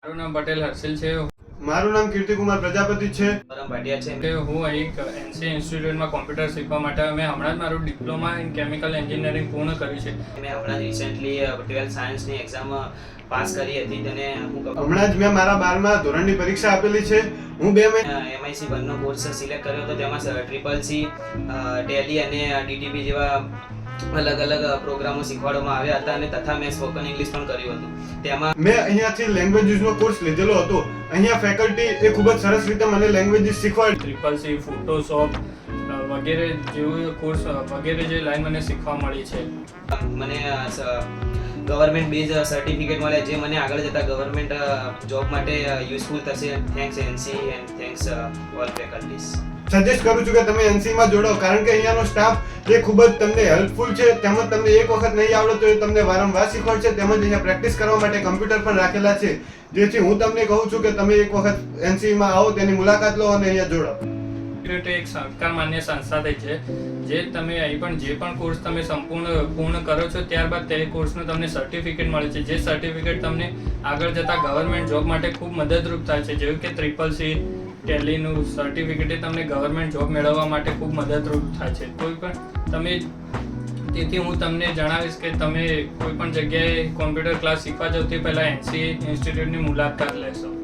મારું નામ પટેલ હર્ષિલ છે. મારું નામ કીર્તિકુમાર પ્રજાપતિ છે. પરમ ભાટિયા છે. કે હું અહીં એનસી ઇન્સ્ટિટ્યૂટમાં કોમ્પ્યુટર શીખવા માટે મેં હમણાં જ મારું ડિપ્લોમા ઇન કેમિકલ એન્જિનિયરિંગ પૂર્ણ કર્યું છે. મેં હમણાં જ રિસેન્ટલી 12th સાયન્સની એક્ઝામ પાસ કરી હતી. તેને હમણાં જ મેં મારા 12મા ધોરણની પરીક્ષા આપેલી છે. હું 2 મહિના MIC 1 નો કોર્સ સિલેક્ટ કર્યો હતો. તેમાં ટ્રિપલ સી, ટેલી અને DTP જેવા અલગ અલગ પ્રોગ્રામો શીખવાડવામાં આવ્યા હતા અને તથા મેં સ્પોકન ઇંગ્લિશ પણ કર્યું હતું. તેમાં મેં અહીંયાથી લેંગ્વેજીસનો કોર્સ લીધેલો હતો. અહીંયા ફેકલ્ટી એ ખૂબ જ સરસ રીતે મને લેંગ્વેજીસ શીખવાડી. ટ્રિપલ સી, ફોટોશોપ વગેરે જેવું કોર્સ વગેરે જે લાઈન મને શીખવા મળી છે. મને ગવર્મેન્ટ બેઝ સર્ટિફિકેટ મળે જે મને આગળ જતા ગવર્મેન્ટ જોબ માટે યુઝફુલ થશે. Thanks NC and thanks all faculties. Suggest કરું છું કે તમે NC માં જોડો, કારણ કે અહીંયાનો સ્ટાફ એ ખૂબ જ તમને હેલ્પફુલ છે. તેમજ તમને એક વખત નહીં આવડે તો એ તમને વારંવાર શીખવાડશે. તેમજ અહીંયા પ્રેક્ટિસ કરવા માટે કમ્પ્યુટર પણ રાખેલા છે, જેથી હું તમને કહું છું કે તમે એક વખત NC માં આવો, તેની મુલાકાત લો અને અહીંયા જોડો. એક સરકાર માન્ય સંસ્થા થઈ છે જે તમે અહીં પણ જે પણ કોર્સ તમે પૂર્ણ કરો છો ત્યારબાદ તે કોર્સનું તમને સર્ટિફિકેટ મળે છે. જે સર્ટિફિકેટ તમને આગળ જતા ગવર્મેન્ટ જોબ માટે ખૂબ મદદરૂપ થાય છે. જેવું કે ટ્રિપલ સી, ટેલીનું સર્ટિફિકેટ તમને ગવર્મેન્ટ જોબ મેળવવા માટે ખૂબ મદદરૂપ થાય છે. કોઈ પણ તમે તેથી હું તમને જણાવીશ કે તમે કોઈ પણ જગ્યાએ કોમ્પ્યુટર ક્લાસ શીખવા જાવ તે પહેલાં NC ઇન્સ્ટિટ્યૂટની મુલાકાત લેશો.